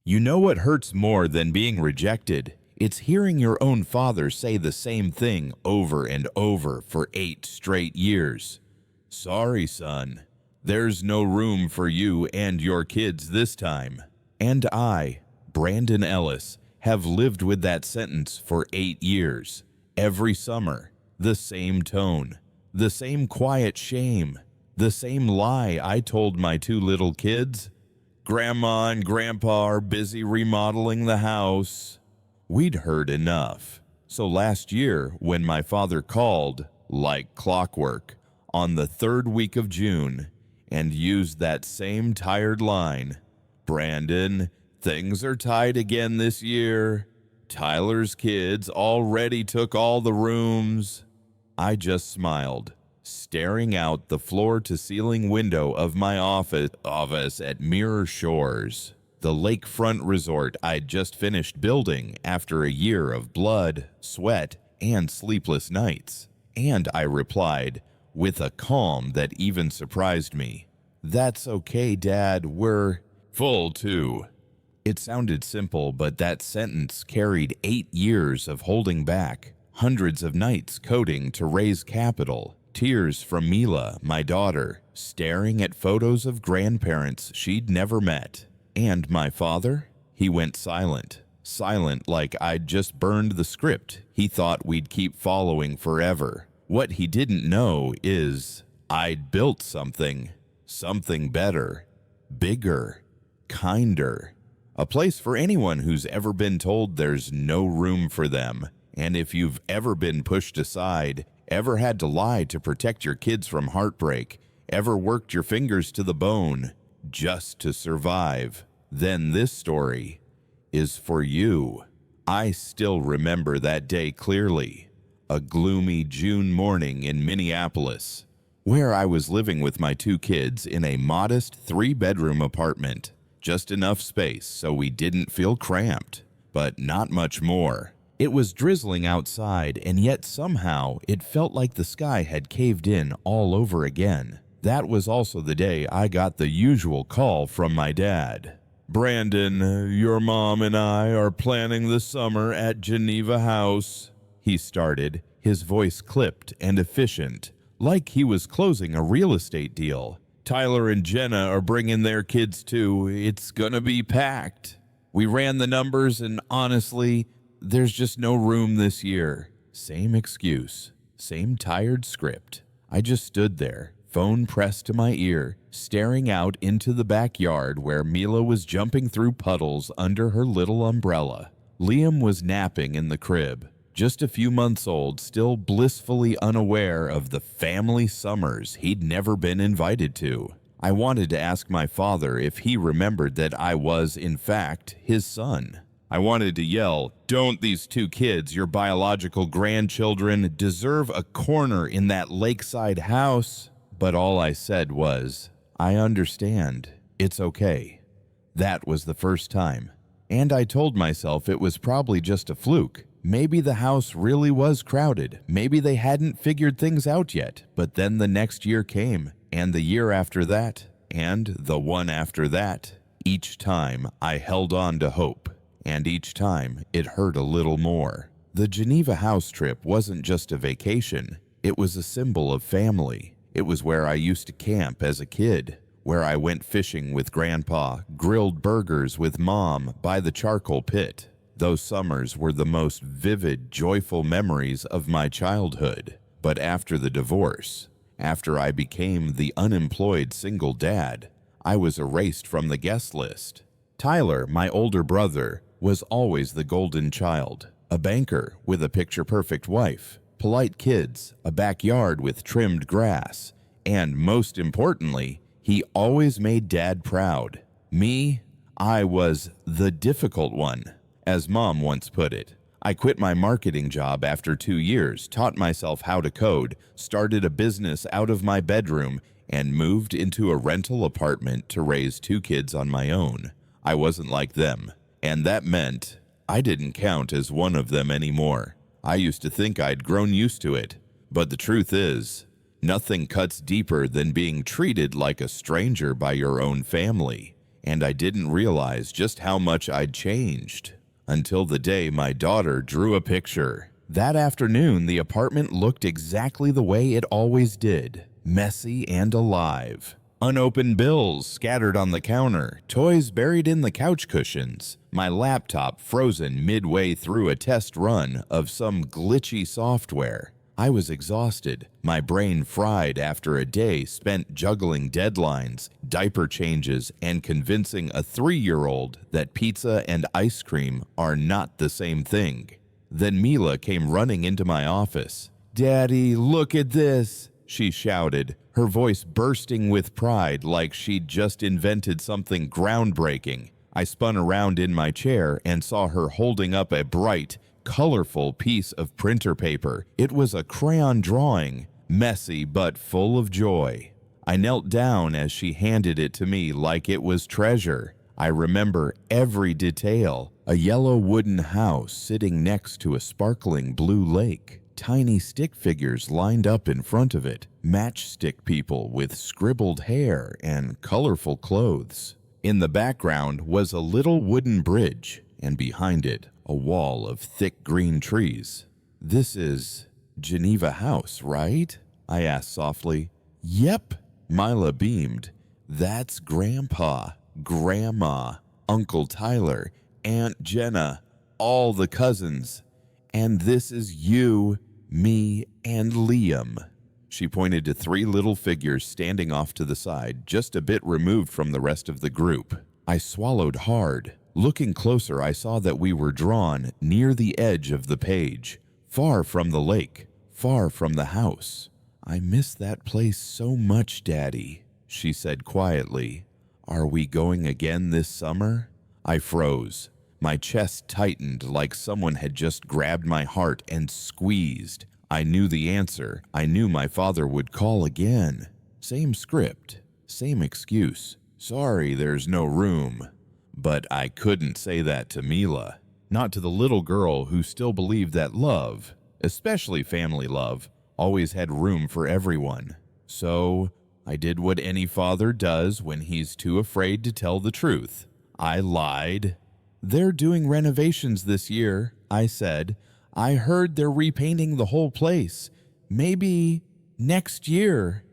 You know what hurts more than being rejected? It's hearing your own father say the same thing over and over for 8 straight years. Sorry, son. There's no room for you and your kids this time. And I, Brandon Ellis, have lived with that sentence for 8 years. Every summer, the same tone, the same quiet shame, the same lie I told my 2 little kids. Grandma and Grandpa are busy remodeling the house. We'd heard enough. So last year, when my father called, like clockwork, on the 3rd week of June, and used that same tired line, "Brandon, things are tight again this year. Tyler's kids already took all the rooms." I just smiled, staring out the floor-to-ceiling window of my office at Mirror Shores, the lakefront resort I'd just finished building after a year of blood, sweat, and sleepless nights. And I replied, with a calm that even surprised me, "That's okay, Dad, we're full too." It sounded simple, but that sentence carried 8 years of holding back, hundreds of nights coding to raise capital, tears from Mila, my daughter, staring at photos of grandparents she'd never met. And my father? He went silent. Silent like I'd just burned the script he thought we'd keep following forever. What he didn't know is I'd built something better, bigger, kinder. A place for anyone who's ever been told there's no room for them. And if you've ever been pushed aside, ever had to lie to protect your kids from heartbreak, ever worked your fingers to the bone just to survive, then this story is for you. I still remember that day clearly, a gloomy June morning in Minneapolis, where I was living with my 2 kids in a modest 3-bedroom apartment. Just enough space so we didn't feel cramped, but not much more. It was drizzling outside, and yet somehow it felt like the sky had caved in all over again. That was also the day I got the usual call from my dad. "Brandon, your mom and I are planning the summer at Geneva House," he started, his voice clipped and efficient, like he was closing a real estate deal. "Tyler and Jenna are bringing their kids too. It's gonna be packed. We ran the numbers and honestly, there's just no room this year." Same excuse, same tired script. I just stood there, phone pressed to my ear, staring out into the backyard where Mila was jumping through puddles under her little umbrella. Liam was napping in the crib, just a few months old, still blissfully unaware of the family summers he'd never been invited to. I wanted to ask my father if he remembered that I was, in fact, his son. I wanted to yell, "Don't these 2 kids, your biological grandchildren, deserve a corner in that Lakeside house?" But all I said was, "I understand. It's okay." That was the first time. And I told myself it was probably just a fluke. Maybe the house really was crowded. Maybe they hadn't figured things out yet. But then the next year came, and the year after that, and the one after that. Each time I held on to hope, and each time it hurt a little more. The Geneva house trip wasn't just a vacation. It was a symbol of family. It was where I used to camp as a kid, where I went fishing with Grandpa, grilled burgers with Mom by the charcoal pit. Those summers were the most vivid, joyful memories of my childhood. But after the divorce, after I became the unemployed single dad, I was erased from the guest list. Tyler, my older brother, was always the golden child, a banker with a picture-perfect wife, polite kids, a backyard with trimmed grass, and most importantly, he always made Dad proud. Me, I was the difficult one. As Mom once put it, I quit my marketing job after 2 years, taught myself how to code, started a business out of my bedroom, and moved into a rental apartment to raise 2 kids on my own. I wasn't like them, and that meant I didn't count as one of them anymore. I used to think I'd grown used to it, but the truth is, nothing cuts deeper than being treated like a stranger by your own family. and I didn't realize just how much I'd changed until the day my daughter drew a picture. That afternoon, the apartment looked exactly the way it always did, messy and alive. Unopened bills scattered on the counter, toys buried in the couch cushions, my laptop frozen midway through a test run of some glitchy software. I was exhausted, my brain fried after a day spent juggling deadlines, diaper changes, and convincing a 3-year-old that pizza and ice cream are not the same thing. Then Mila came running into my office. "Daddy, look at this!" she shouted, her voice bursting with pride like she'd just invented something groundbreaking. I spun around in my chair and saw her holding up a bright, colorful piece of printer paper. It was a crayon drawing, messy but full of joy. I knelt down as she handed it to me like it was treasure. I remember every detail: a yellow wooden house sitting next to a sparkling blue lake, tiny stick figures lined up in front of it, matchstick people with scribbled hair and colorful clothes. In the background was a little wooden bridge, and behind it, a wall of thick green trees. "This is Geneva House, right?" I asked softly. "Yep," Mila beamed. "That's Grandpa, Grandma, Uncle Tyler, Aunt Jenna, all the cousins. And this is you, me, and Liam." She pointed to 3 little figures standing off to the side, just a bit removed from the rest of the group. I swallowed hard. Looking closer, I saw that we were drawn near the edge of the page, far from the lake, far from the house. "I miss that place so much, Daddy," she said quietly. "Are we going again this summer?" I froze. My chest tightened like someone had just grabbed my heart and squeezed. I knew the answer. I knew my father would call again. Same script, same excuse. "Sorry, there's no room." But I couldn't say that to Mila. Not to the little girl who still believed that love, especially family love, always had room for everyone. So I did what any father does when he's too afraid to tell the truth. I lied. "They're doing renovations this year," I said. "I heard they're repainting the whole place. Maybe next year."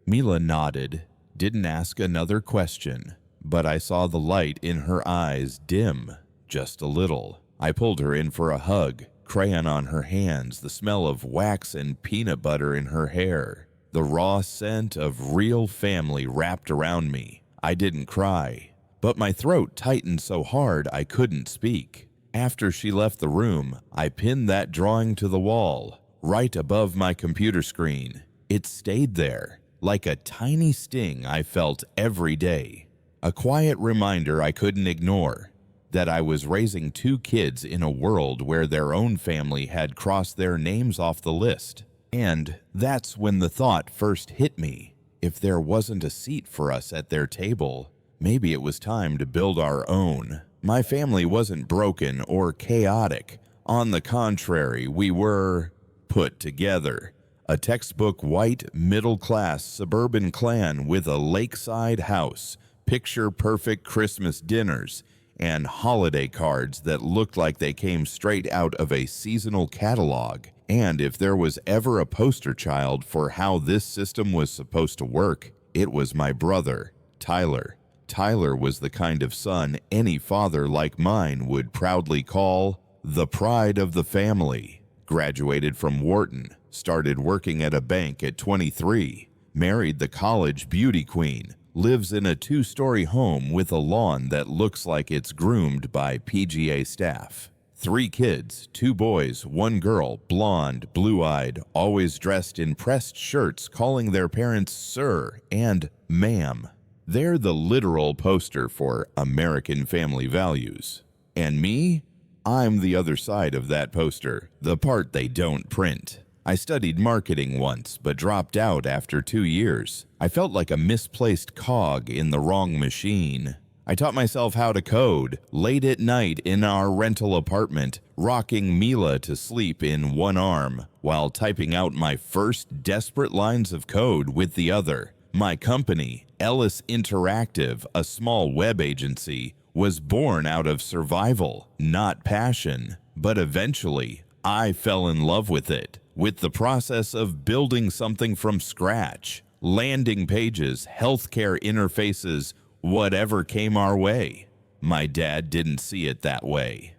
Mila nodded, didn't ask another question, but I saw the light in her eyes dim just a little. I pulled her in for a hug, crayon on her hands, the smell of wax and peanut butter in her hair, the raw scent of real family wrapped around me. I didn't cry, but my throat tightened so hard I couldn't speak. After she left the room, I pinned that drawing to the wall, right above my computer screen. It stayed there, like a tiny sting I felt every day. A quiet reminder I couldn't ignore, that I was raising 2 kids in a world where their own family had crossed their names off the list. And that's when the thought first hit me. If there wasn't a seat for us at their table, maybe it was time to build our own. My family wasn't broken or chaotic. On the contrary, we were put together. A textbook white, middle-class suburban clan with a lakeside house, picture-perfect Christmas dinners, and holiday cards that looked like they came straight out of a seasonal catalog. And if there was ever a poster child for how this system was supposed to work, it was my brother, Tyler. Tyler was the kind of son any father like mine would proudly call the pride of the family. Graduated from Wharton, started working at a bank at 23, married the college beauty queen, lives in a 2-story home with a lawn that looks like it's groomed by PGA staff. 3 kids, 2 boys, 1 girl, blonde, blue-eyed, always dressed in pressed shirts, calling their parents sir and ma'am. They're the literal poster for American family values. And me? I'm the other side of that poster, the part they don't print. I studied marketing once, but dropped out after 2 years. I felt like a misplaced cog in the wrong machine. I taught myself how to code, late at night in our rental apartment, rocking Mila to sleep in one arm, while typing out my first desperate lines of code with the other. My company, Ellis Interactive, a small web agency, was born out of survival, not passion. But eventually, I fell in love with it, with the process of building something from scratch, landing pages, healthcare interfaces, whatever came our way. My dad didn't see it that way.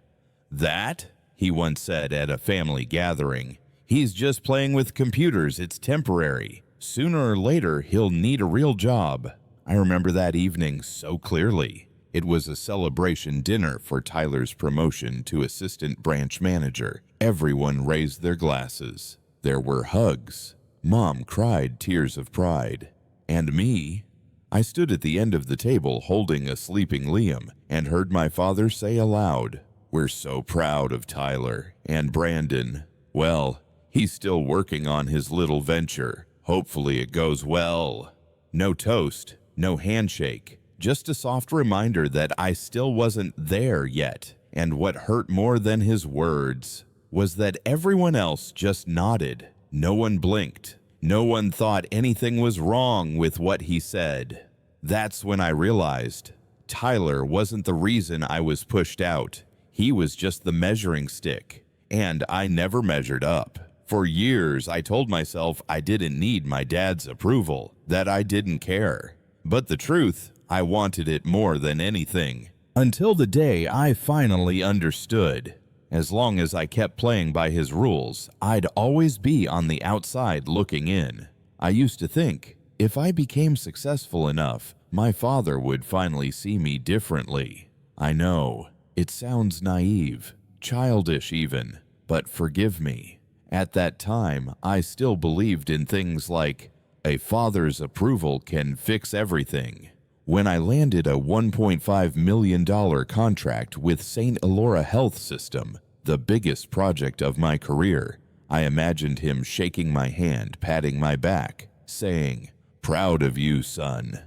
That, he once said at a family gathering, he's just playing with computers, it's temporary. Sooner or later, he'll need a real job. I remember that evening so clearly. It was a celebration dinner for Tyler's promotion to assistant branch manager. Everyone raised their glasses. There were hugs. Mom cried tears of pride. And me? I stood at the end of the table holding a sleeping Liam and heard my father say aloud, "We're so proud of Tyler and Brandon. Well, he's still working on his little venture. Hopefully it goes well." No toast, no handshake, just a soft reminder that I still wasn't there yet. And what hurt more than his words was that everyone else just nodded. No one blinked. No one thought anything was wrong with what he said. That's when I realized Tyler wasn't the reason I was pushed out. He was just the measuring stick, and I never measured up. For years, I told myself I didn't need my dad's approval, that I didn't care. But the truth, I wanted it more than anything. Until the day I finally understood. As long as I kept playing by his rules, I'd always be on the outside looking in. I used to think, if I became successful enough, my father would finally see me differently. I know, it sounds naive, childish even, but forgive me. At that time, I still believed in things like, a father's approval can fix everything. When I landed a $1.5 million contract with St. Elora Health System, the biggest project of my career, I imagined him shaking my hand, patting my back, saying, "Proud of you, son."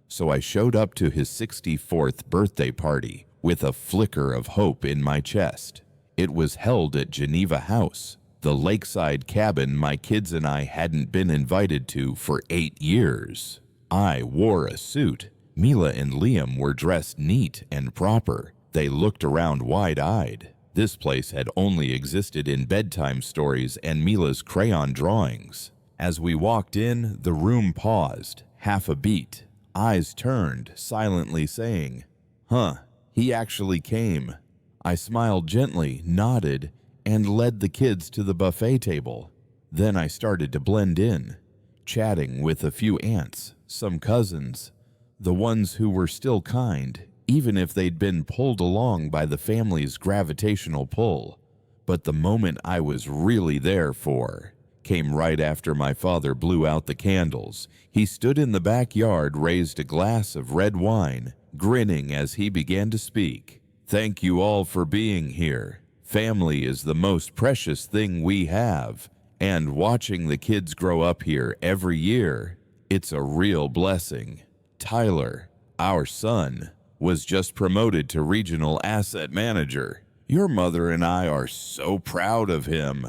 So I showed up to his 64th birthday party with a flicker of hope in my chest. It was held at Geneva House, the Lakeside cabin my kids and I hadn't been invited to for 8 years. I wore a suit. Mila and Liam were dressed neat and proper. They looked around wide-eyed. This place had only existed in bedtime stories and Mila's crayon drawings. As we walked in, the room paused, half a beat. Eyes turned, silently saying, "Huh, he actually came." I smiled gently, nodded, and led the kids to the buffet table. Then I started to blend in, chatting with a few aunts, some cousins, the ones who were still kind, even if they'd been pulled along by the family's gravitational pull. But the moment I was really there for came right after my father blew out the candles. He stood in the backyard, raised a glass of red wine, grinning as he began to speak. "Thank you all for being here. Family is the most precious thing we have, and watching the kids grow up here every year, it's a real blessing. Tyler, our son, was just promoted to regional asset manager. Your mother and I are so proud of him."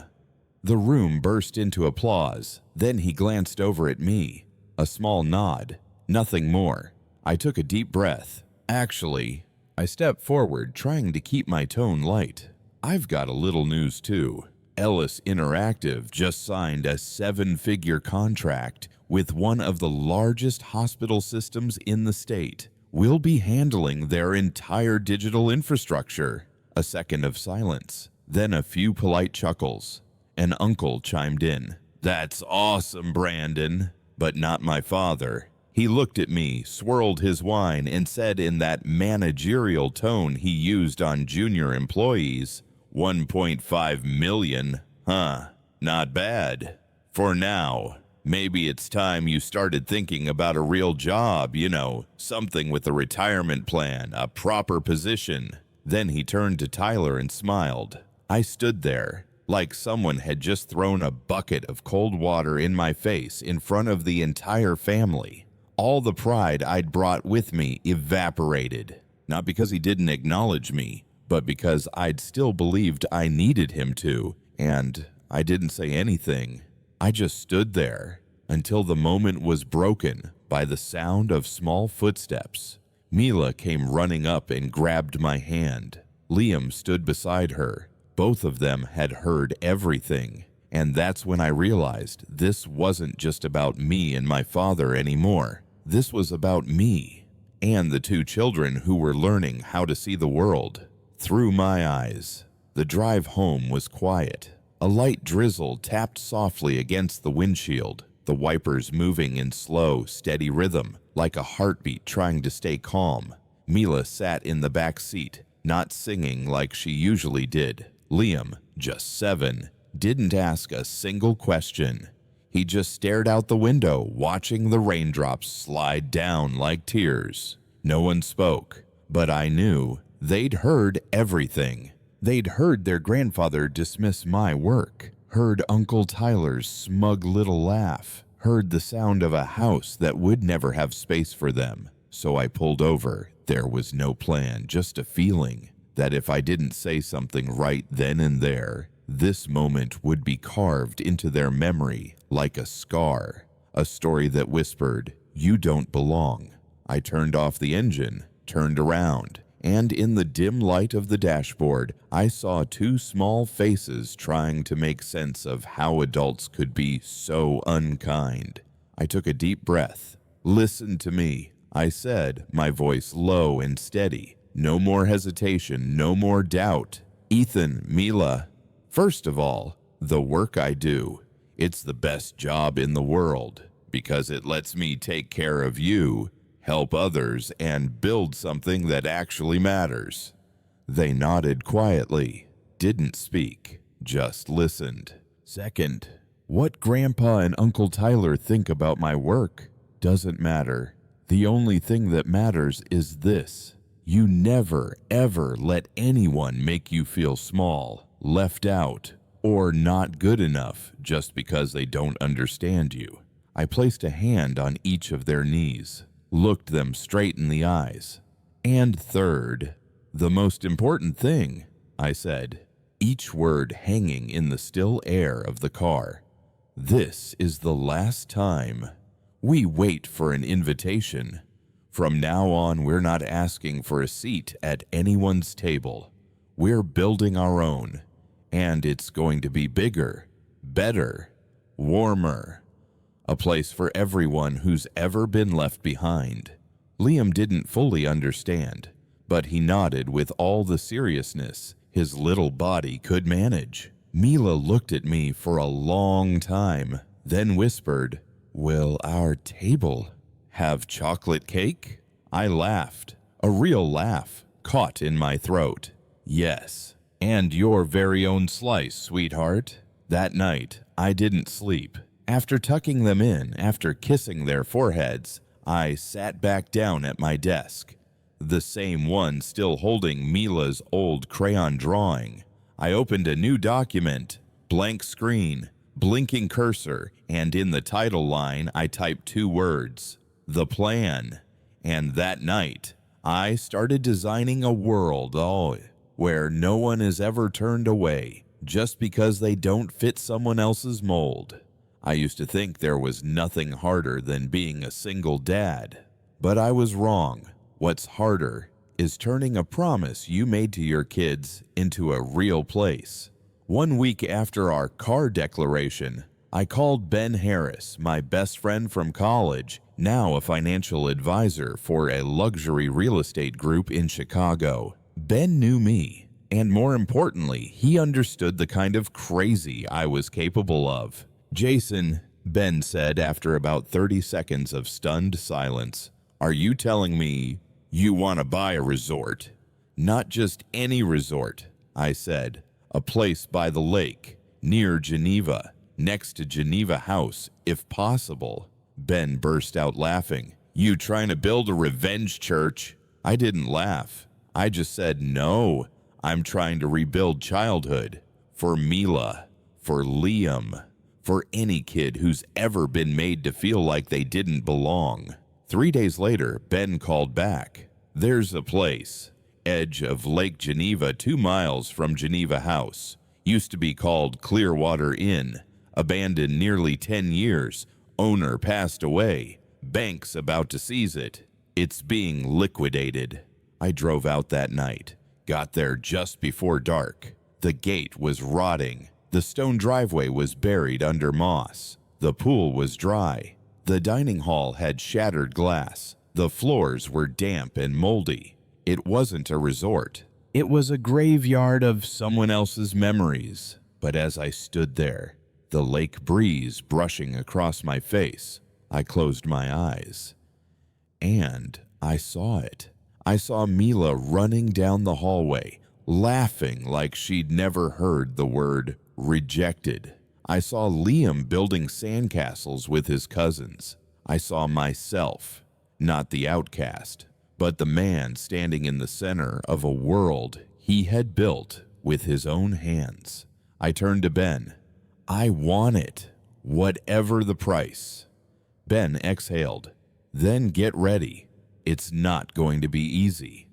The room burst into applause. Then he glanced over at me. A small nod, nothing more. I took a deep breath. Actually, I stepped forward, trying to keep my tone light. I've got a little news too. Ellis Interactive just signed a 7-figure contract with one of the largest hospital systems in the state. We'll be handling their entire digital infrastructure. A second of silence, then a few polite chuckles. An uncle chimed in. "That's awesome, Brandon." But not my father. He looked at me, swirled his wine, and said in that managerial tone he used on junior employees, "1.5 million, huh? Not bad. For now. Maybe it's time you started thinking about a real job, something with a retirement plan, a proper position." Then he turned to Tyler and smiled. I stood there, like someone had just thrown a bucket of cold water in my face in front of the entire family. All the pride I'd brought with me evaporated. Not because he didn't acknowledge me, but because I'd still believed I needed him to, and I didn't say anything. I just stood there until the moment was broken by the sound of small footsteps. Mila came running up and grabbed my hand. Liam stood beside her. Both of them had heard everything, and that's when I realized this wasn't just about me and my father anymore. This was about me and the two children who were learning how to see the world through my eyes. The drive home was quiet. A light drizzle tapped softly against the windshield, the wipers moving in slow, steady rhythm, like a heartbeat trying to stay calm. Mila sat in the back seat, not singing like she usually did. Liam, just 7, didn't ask a single question. He just stared out the window, watching the raindrops slide down like tears. No one spoke, but I knew they'd heard everything. They'd heard their grandfather dismiss my work, heard Uncle Tyler's smug little laugh, heard the sound of a house that would never have space for them. So I pulled over. There was no plan, just a feeling that if I didn't say something right then and there, this moment would be carved into their memory like a scar, a story that whispered, "You don't belong." I turned off the engine, turned around, and in the dim light of the dashboard, I saw two small faces trying to make sense of how adults could be so unkind. I took a deep breath. "Listen to me," I said, my voice low and steady. "No more hesitation, no more doubt. Ethan, Mila, first of all, the work I do, it's the best job in the world because it lets me take care of you, help others, and build something that actually matters." They nodded quietly, didn't speak, just listened. "Second, what Grandpa and Uncle Tyler think about my work doesn't matter. The only thing that matters is this. You never, ever let anyone make you feel small, left out, or not good enough just because they don't understand you." I placed a hand on each of their knees, looked them straight in the eyes. "And third, the most important thing," I said, each word hanging in the still air of the car. "This is the last time we wait for an invitation. From now on, we're not asking for a seat at anyone's table. We're building our own, and it's going to be bigger, better, warmer. A place for everyone who's ever been left behind." Liam didn't fully understand, but he nodded with all the seriousness his little body could manage. Mila looked at me for a long time, then whispered, "Will our table have chocolate cake?" I laughed, a real laugh caught in my throat. "Yes, and your very own slice, sweetheart." That night, I didn't sleep. After tucking them in, after kissing their foreheads, I sat back down at my desk, the same one still holding Mila's old crayon drawing. I opened a new document, blank screen, blinking cursor, and in the title line, I typed 2 words, "The Plan." And that night, I started designing a world, where no one is ever turned away just because they don't fit someone else's mold. I used to think there was nothing harder than being a single dad, but I was wrong. What's harder is turning a promise you made to your kids into a real place. 1 week after our car declaration, I called Ben Harris, my best friend from college, now a financial advisor for a luxury real estate group in Chicago. Ben knew me, and more importantly, he understood the kind of crazy I was capable of. "Jason," Ben said after about 30 seconds of stunned silence, "are you telling me you want to buy a resort?" "Not just any resort," I said. "A place by the lake, near Geneva, next to Geneva House, if possible." Ben burst out laughing. "You trying to build a revenge church?" I didn't laugh. I just said, "No, I'm trying to rebuild childhood. For Mila, for Liam, for any kid who's ever been made to feel like they didn't belong." 3 days later, Ben called back. "There's a place, edge of Lake Geneva, 2 miles from Geneva House. Used to be called Clearwater Inn. Abandoned nearly 10 years. Owner passed away. Bank's about to seize it. It's being liquidated. I drove out that night. Got there just before dark. The gate was rotting. The stone driveway was buried under moss. The pool was dry. The dining hall had shattered glass. The floors were damp and moldy. It wasn't a resort. It was a graveyard of someone else's memories. But as I stood there, the lake breeze brushing across my face, I closed my eyes. And I saw it. I saw Mila running down the hallway, laughing like she'd never heard the word rejected. I saw Liam building sandcastles with his cousins. I saw myself, not the outcast, but the man standing in the center of a world he had built with his own hands. I turned to Ben. I want it, whatever the price. Ben exhaled. Then get ready. It's not going to be easy.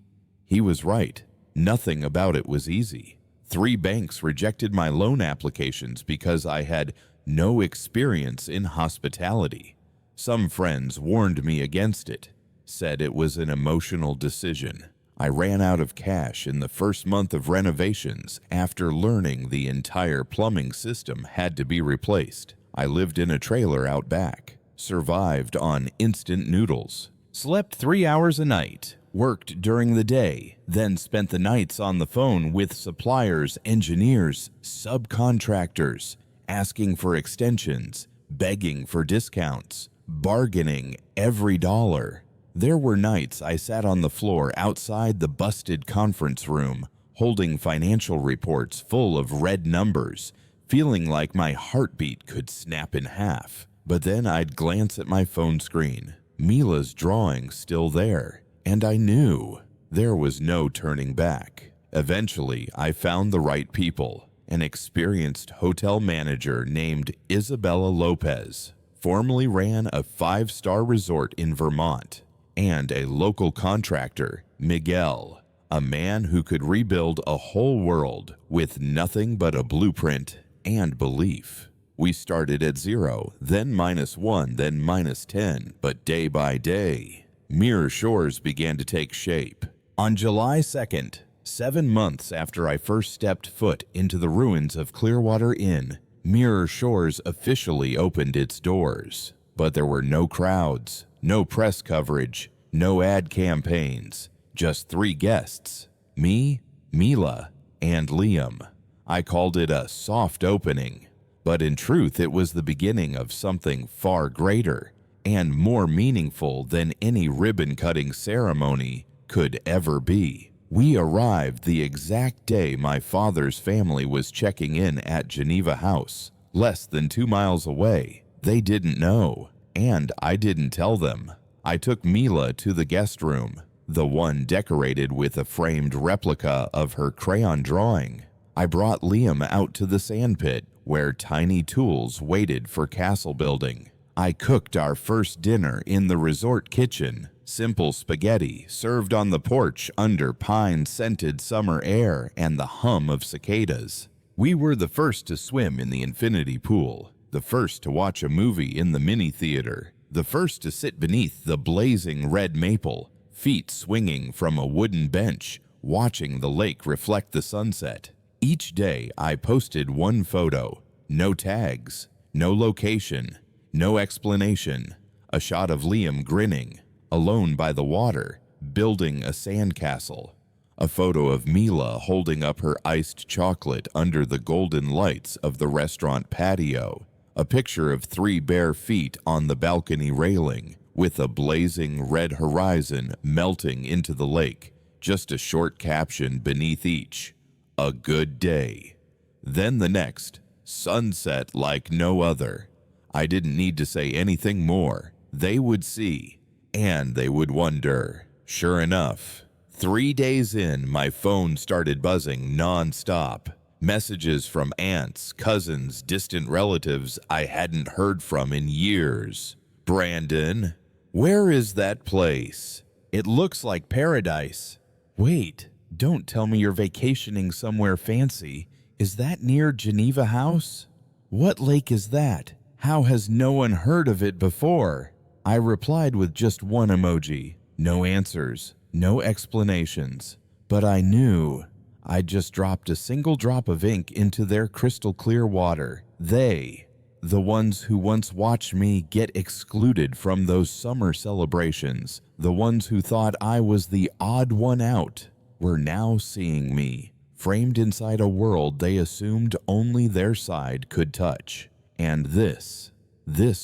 He was right. Nothing about it was easy. 3 banks rejected my loan applications because I had no experience in hospitality. Some friends warned me against it, said it was an emotional decision. I ran out of cash in the first month of renovations after learning the entire plumbing system had to be replaced. I lived in a trailer out back, survived on instant noodles, slept 3 hours a night, worked during the day, then spent the nights on the phone with suppliers, engineers, subcontractors, asking for extensions, begging for discounts, bargaining every dollar. There were nights I sat on the floor outside the busted conference room, holding financial reports full of red numbers, feeling like my heartbeat could snap in half. But then I'd glance at my phone screen. Mila's drawing still there, and I knew there was no turning back. Eventually, I found the right people. An experienced hotel manager named Isabella Lopez formerly ran a 5-star resort in Vermont, and a local contractor, Miguel, a man who could rebuild a whole world with nothing but a blueprint and belief. We started at 0, then -1, then -10, but day by day, Mirror Shores began to take shape. On July 2nd, 7 months after I first stepped foot into the ruins of Clearwater Inn, Mirror Shores officially opened its doors. But there were no crowds, no press coverage, no ad campaigns, just 3 guests, me, Mila, and Liam. I called it a soft opening, but in truth it was the beginning of something far greater and more meaningful than any ribbon-cutting ceremony could ever be. We arrived the exact day my father's family was checking in at Geneva House, less than 2 miles away. They didn't know, and I didn't tell them. I took Mila to the guest room, the one decorated with a framed replica of her crayon drawing. I brought Liam out to the sandpit, where tiny tools waited for castle building. I cooked our first dinner in the resort kitchen, simple spaghetti served on the porch under pine-scented summer air and the hum of cicadas. We were the first to swim in the infinity pool, the first to watch a movie in the mini theater, the first to sit beneath the blazing red maple, feet swinging from a wooden bench, watching the lake reflect the sunset. Each day I posted one photo, no tags, no location, no explanation, a shot of Liam grinning, alone by the water, building a sandcastle, a photo of Mila holding up her iced chocolate under the golden lights of the restaurant patio, a picture of 3 bare feet on the balcony railing, with a blazing red horizon melting into the lake, just a short caption beneath each, "A good day." Then the next, "Sunset like no other." I didn't need to say anything more. They would see, and they would wonder. Sure enough, 3 days in, my phone started buzzing non-stop. Messages from aunts, cousins, distant relatives I hadn't heard from in years. "Brandon, where is that place? It looks like paradise." "Wait, don't tell me you're vacationing somewhere fancy. Is that near Geneva House? What lake is that? How has no one heard of it before?" I replied with just one emoji. No answers, no explanations. But I knew I'd just dropped a single drop of ink into their crystal clear water. They, the ones who once watched me get excluded from those summer celebrations, the ones who thought I was the odd one out, were now seeing me, framed inside a world they assumed only their side could touch. And this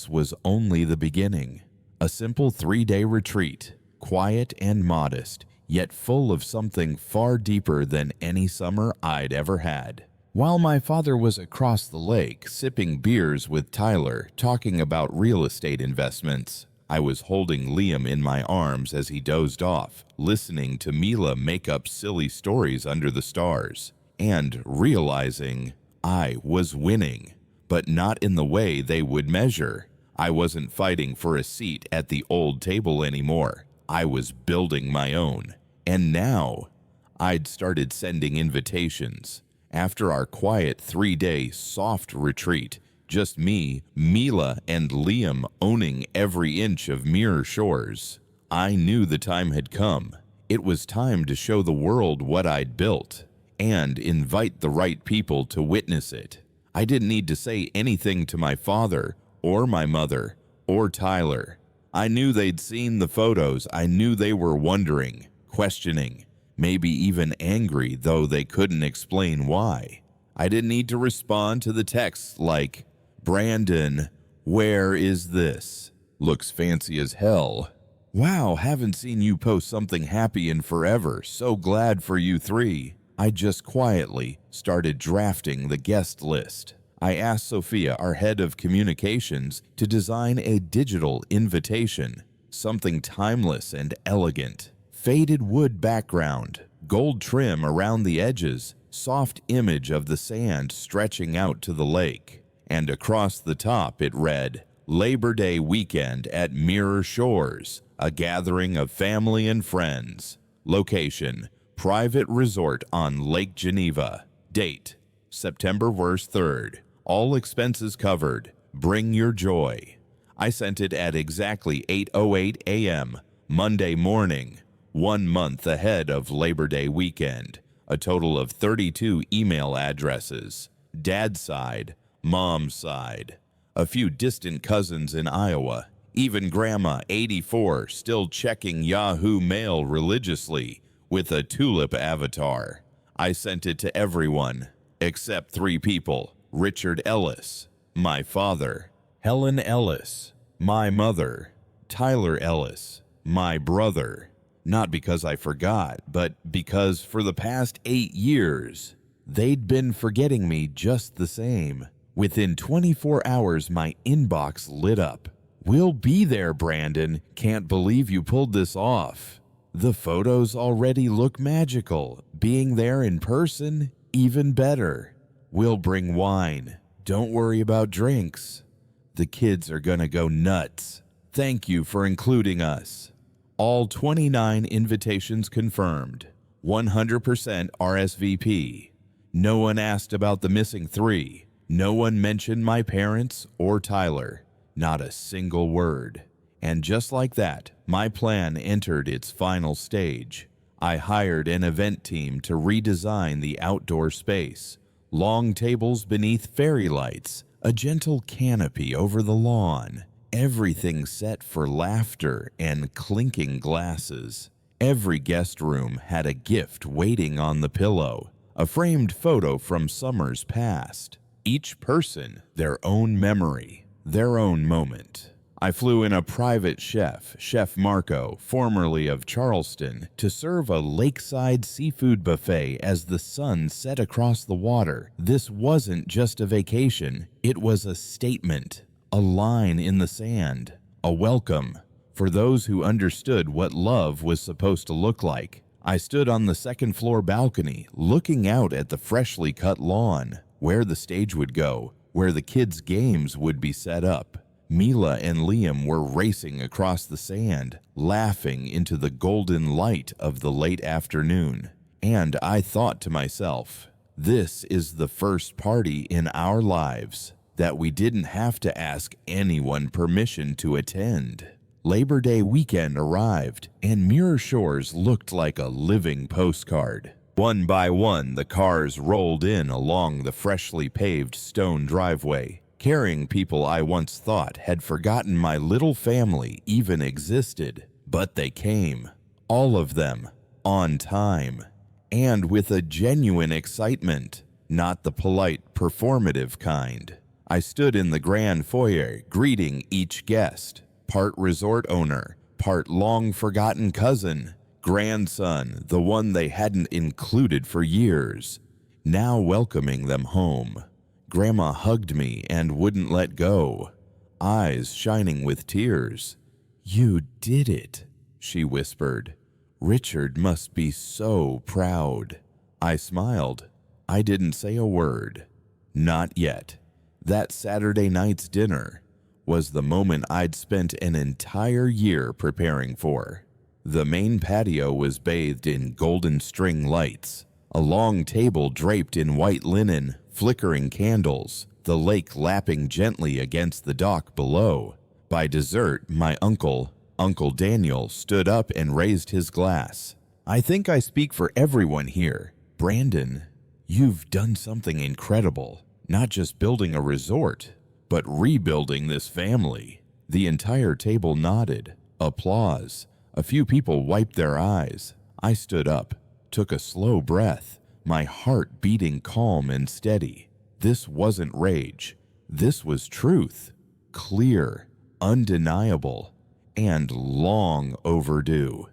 was only the beginning. A simple 3-day retreat, quiet and modest, yet full of something far deeper than any summer I'd ever had. While my father was across the lake, sipping beers with Tyler, talking about real estate investments, I was holding Liam in my arms as he dozed off, listening to Mila make up silly stories under the stars, and realizing I was winning, but not in the way they would measure. I wasn't fighting for a seat at the old table anymore. I was building my own. And now, I'd started sending invitations. After our quiet 3-day soft retreat, just me, Mila, and Liam owning every inch of Mirror Shores, I knew the time had come. It was time to show the world what I'd built and invite the right people to witness it. I didn't need to say anything to my father or my mother or Tyler. I knew they'd seen the photos. I knew they were wondering, questioning, maybe even angry, though they couldn't explain why. I didn't need to respond to the texts like, "Brandon, where is this? Looks fancy as hell. Wow, haven't seen you post something happy in forever. So glad for you three." I just quietly started drafting the guest list. I asked Sophia, our head of communications, to design a digital invitation, something timeless and elegant. Faded wood background, gold trim around the edges, soft image of the sand stretching out to the lake. And across the top it read, "Labor Day weekend at Mirror Shores, a gathering of family and friends. Location, private resort on Lake Geneva. Date, September 3rd. All expenses covered. Bring your joy." I sent it at exactly 8:08 a.m. Monday morning, 1 month ahead of Labor Day weekend. A total of 32 email addresses. Dad's side, mom's side, a few distant cousins in Iowa, even Grandma, 84, still checking Yahoo Mail religiously with a tulip avatar. I sent it to everyone except 3 people. Richard Ellis, my father; Helen Ellis, my mother; Tyler Ellis, my brother. Not because I forgot, but because for the past 8 years, they'd been forgetting me just the same. Within 24 hours, my inbox lit up. "We'll be there, Brandon. Can't believe you pulled this off. The photos already look magical. Being there in person, even better. We'll bring wine. Don't worry about drinks. The kids are gonna go nuts. Thank you for including us. All 29 invitations confirmed. 100% RSVP. No one asked about the missing 3. No one mentioned my parents or Tyler. Not a single word." And just like that, my plan entered its final stage. I hired an event team to redesign the outdoor space. Long tables beneath fairy lights, a gentle canopy over the lawn, everything set for laughter and clinking glasses. Every guest room had a gift waiting on the pillow, a framed photo from summers past. Each person their own memory, their own moment. I flew in a private chef, Chef Marco, formerly of Charleston, to serve a lakeside seafood buffet as the sun set across the water. This wasn't just a vacation, it was a statement, a line in the sand, a welcome for those who understood what love was supposed to look like. I stood on the second-floor balcony, looking out at the freshly cut lawn, where the stage would go, where the kids' games would be set up. Mila and Liam were racing across the sand, laughing into the golden light of the late afternoon. And I thought to myself, this is the first party in our lives that we didn't have to ask anyone permission to attend. Labor Day weekend arrived, and Mirror Shores looked like a living postcard. One by one, the cars rolled in along the freshly paved stone driveway, carrying people I once thought had forgotten my little family even existed. But they came, all of them, on time, and with a genuine excitement, not the polite, performative kind. I stood in the grand foyer, greeting each guest, part resort owner, part long-forgotten cousin, grandson, the one they hadn't included for years, now welcoming them home. Grandma hugged me and wouldn't let go, eyes shining with tears. "You did it," she whispered. "Richard must be so proud." I smiled. I didn't say a word. Not yet. That Saturday night's dinner was the moment I'd spent an entire year preparing for. The main patio was bathed in golden string lights, a long table draped in white linen, flickering candles, the lake lapping gently against the dock below. By dessert, my Uncle Daniel, stood up and raised his glass. "I think I speak for everyone here. Brandon, you've done something incredible. Not just building a resort, but rebuilding this family." The entire table nodded. Applause. A few people wiped their eyes. I stood up, took a slow breath, my heart beating calm and steady. This wasn't rage. This was truth. Clear, undeniable, and long overdue.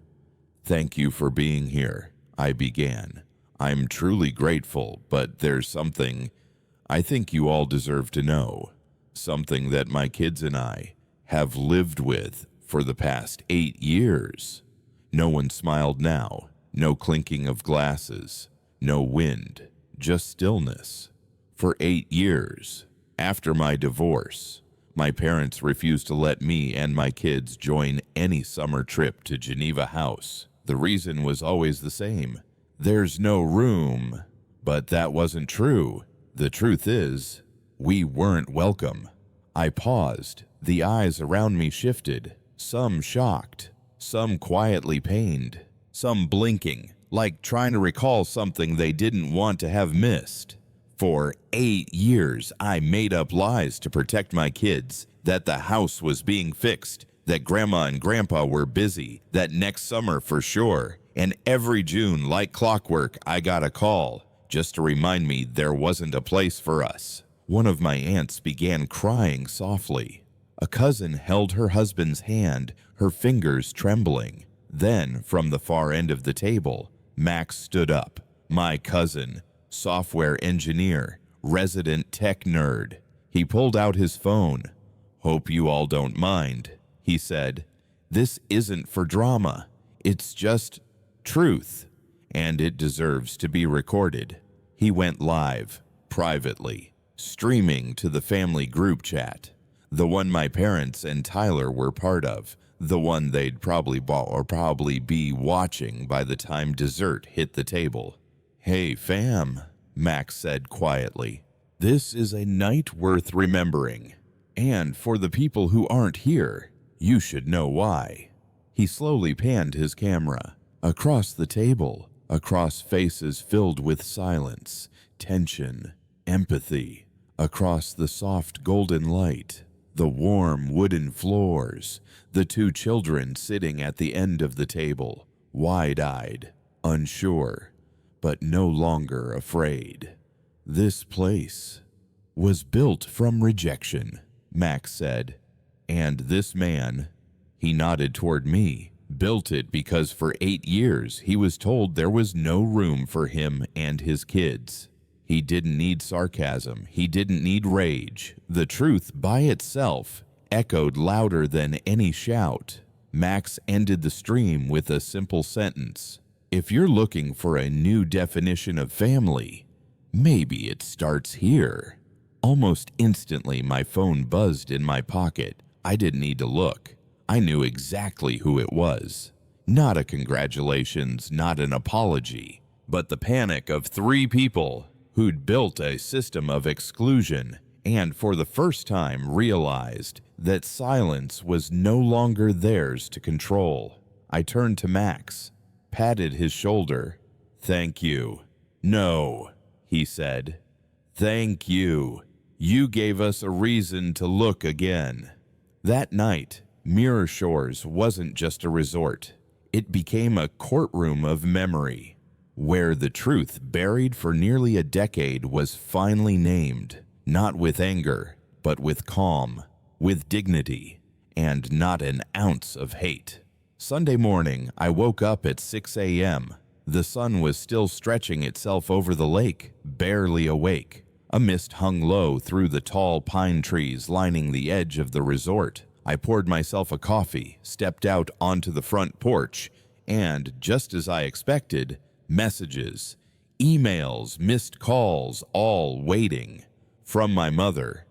"Thank you for being here," I began. "I'm truly grateful, but there's something I think you all deserve to know. Something that my kids and I have lived with for the past 8 years." No one smiled now. No clinking of glasses. No wind. Just stillness. For 8 years, after my divorce, my parents refused to let me and my kids join any summer trip to Geneva House. The reason was always the same. There's no room. But that wasn't true. The truth is, we weren't welcome. I paused. The eyes around me shifted, some shocked, some quietly pained, some blinking, like trying to recall something they didn't want to have missed. For 8 years, I made up lies to protect my kids, that the house was being fixed, that Grandma and Grandpa were busy, that next summer for sure. And every June, like clockwork, I got a call, just to remind me there wasn't a place for us. One of my aunts began crying softly. A cousin held her husband's hand, her fingers trembling. Then, from the far end of the table, Max stood up. My cousin, software engineer, resident tech nerd. He pulled out his phone. "Hope you all don't mind," he said. "This isn't for drama. It's just truth, and it deserves to be recorded." He went live, privately, streaming to the family group chat, the one my parents and Tyler were part of, the one they'd probably be watching by the time dessert hit the table. "Hey fam," Max said quietly. "This is a night worth remembering, and for the people who aren't here, you should know why." He slowly panned his camera across the table, across faces filled with silence, tension, empathy, across the soft golden light, the warm wooden floors, the 2 children sitting at the end of the table, wide-eyed, unsure, but no longer afraid. "This place was built from rejection," Max said. "And this man," he nodded toward me, "built it because for 8 years he was told there was no room for him and his kids." He didn't need sarcasm. He didn't need rage. The truth by itself echoed louder than any shout. Max ended the stream with a simple sentence. "If you're looking for a new definition of family, maybe it starts here." Almost instantly, my phone buzzed in my pocket. I didn't need to look. I knew exactly who it was. Not a congratulations, not an apology, but the panic of 3 people who'd built a system of exclusion and for the first time realized that silence was no longer theirs to control. I turned to Max, patted his shoulder. "Thank you." "No," he said. "Thank you. You gave us a reason to look again." That night, Mirror Shores wasn't just a resort. It became a courtroom of memory, where the truth buried for nearly a decade was finally named, not with anger, but with calm, with dignity, and not an ounce of hate. Sunday morning, I woke up at 6 a.m. The sun was still stretching itself over the lake, barely awake. A mist hung low through the tall pine trees lining the edge of the resort. I poured myself a coffee, stepped out onto the front porch, and, just as I expected, messages, emails, missed calls, all waiting. From my mother.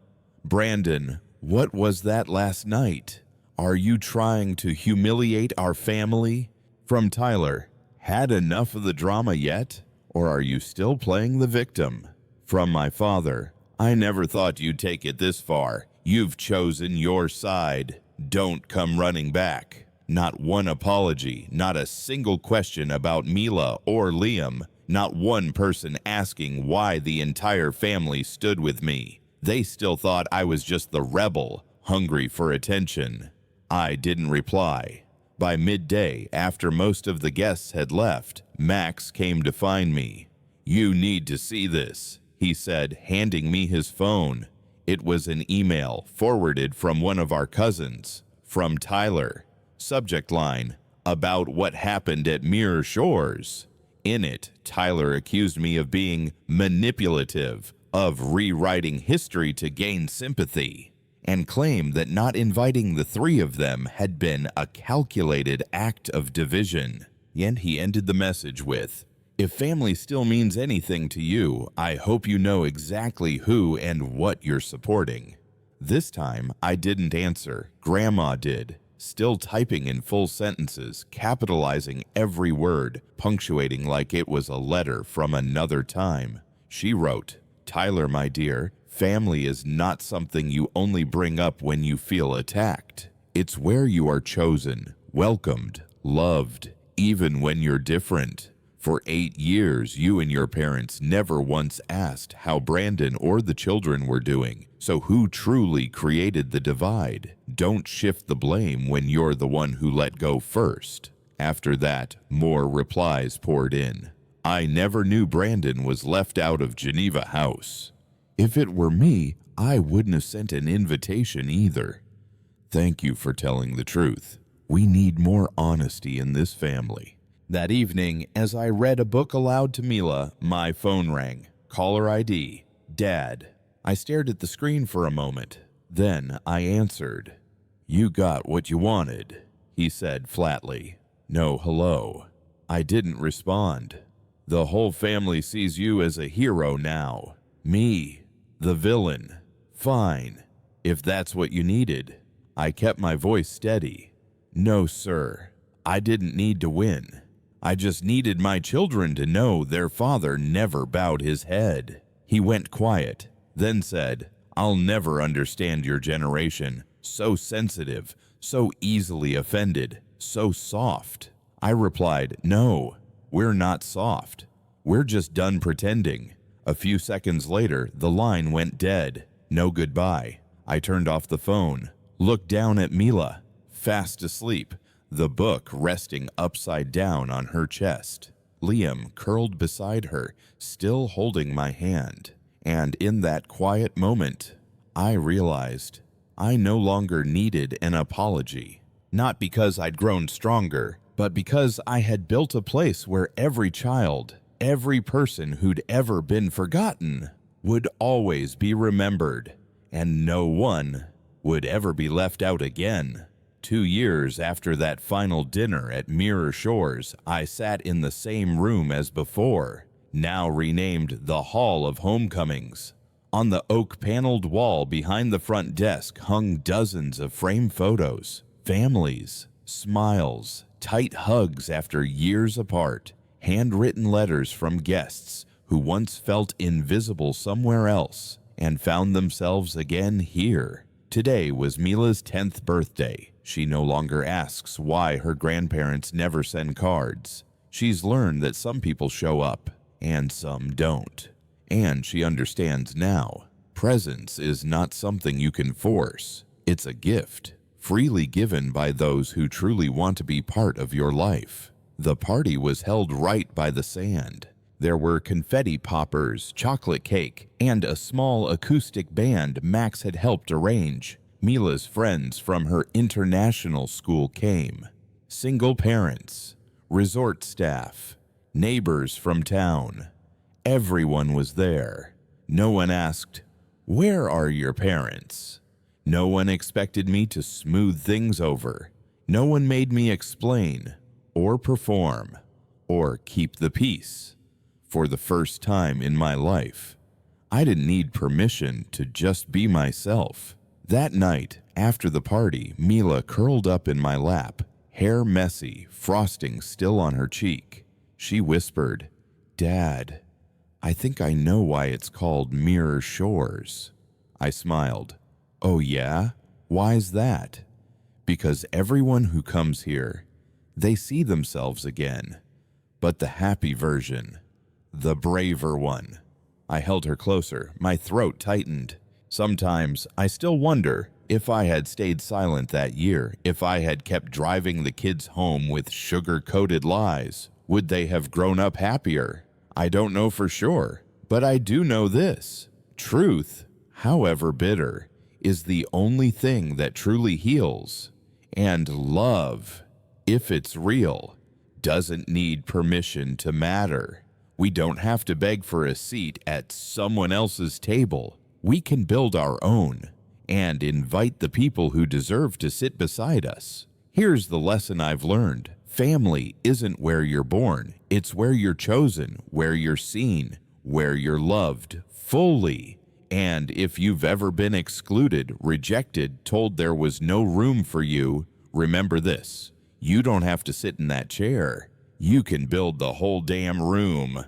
"Brandon, what was that last night? Are you trying to humiliate our family?" From Tyler. "Had enough of the drama yet? Or are you still playing the victim?" From my father. "I never thought you'd take it this far. You've chosen your side. Don't come running back." Not one apology, not a single question about Mila or Liam, not one person asking why the entire family stood with me. They still thought I was just the rebel, hungry for attention. I didn't reply. By midday, after most of the guests had left, Max came to find me. "You need to see this," he said, handing me his phone. It was an email forwarded from one of our cousins, from Tyler. Subject line, "About what happened at Mirror Shores." In it, Tyler accused me of being manipulative, of rewriting history to gain sympathy, and claimed that not inviting the three of them had been a calculated act of division. And he ended the message with, "If family still means anything to you, I hope you know exactly who and what you're supporting." This time, I didn't answer. Grandma did, still typing in full sentences, capitalizing every word, punctuating like it was a letter from another time. She wrote, "Tyler, my dear, family is not something you only bring up when you feel attacked. It's where you are chosen, welcomed, loved, even when you're different. For 8 years, you and your parents never once asked how Brandon or the children were doing. So who truly created the divide? Don't shift the blame when you're the one who let go first." After that, more replies poured in. "I never knew Brandon was left out of Geneva House. If it were me, I wouldn't have sent an invitation either. Thank you for telling the truth. We need more honesty in this family." That evening, as I read a book aloud to Mila, my phone rang. Caller ID, Dad. I stared at the screen for a moment. Then I answered. "You got what you wanted," he said flatly. "No hello." I didn't respond. "The whole family sees you as a hero now. Me, the villain. Fine, if that's what you needed." I kept my voice steady. "No, sir. I didn't need to win. I just needed my children to know their father never bowed his head." He went quiet, then said, "I'll never understand your generation. So sensitive, so easily offended, so soft." I replied, "No, we're not soft. We're just done pretending." A few seconds later, the line went dead. No goodbye. I turned off the phone, looked down at Mila, fast asleep, the book resting upside down on her chest. Liam curled beside her, still holding my hand. And in that quiet moment, I realized I no longer needed an apology. Not because I'd grown stronger, but because I had built a place where every child, every person who'd ever been forgotten, would always be remembered, and no one would ever be left out again. 2 years after that final dinner at Mirror Shores, I sat in the same room as before, now renamed the Hall of Homecomings. On the oak-paneled wall behind the front desk hung dozens of framed photos, families, smiles, tight hugs after years apart, handwritten letters from guests who once felt invisible somewhere else, and found themselves again here. Today was Mila's 10th birthday. She no longer asks why her grandparents never send cards. She's learned that some people show up and some don't. And she understands now, presence is not something you can force. It's a gift, freely given by those who truly want to be part of your life. The party was held right by the sand. There were confetti poppers, chocolate cake, and a small acoustic band Max had helped arrange. Mila's friends from her international school came. Single parents, resort staff, neighbors from town. Everyone was there. No one asked, "Where are your parents?" No one expected me to smooth things over. No one made me explain, or perform, or keep the peace. For the first time in my life, I didn't need permission to just be myself. That night, after the party, Mila curled up in my lap, hair messy, frosting still on her cheek. She whispered, "Dad, I think I know why it's called Mirror Shores." I smiled. "Oh yeah? Why's that?" "Because everyone who comes here, they see themselves again. But the happy version, the braver one." I held her closer, my throat tightened. Sometimes I still wonder if I had stayed silent that year, if I had kept driving the kids home with sugar-coated lies, would they have grown up happier? I don't know for sure, but I do know this. Truth, however bitter, is the only thing that truly heals. And love, if it's real, doesn't need permission to matter. We don't have to beg for a seat at someone else's table. We can build our own and invite the people who deserve to sit beside us. Here's the lesson I've learned. Family isn't where you're born. It's where you're chosen, where you're seen, where you're loved fully. And if you've ever been excluded, rejected, told there was no room for you, remember this. You don't have to sit in that chair. You can build the whole damn room.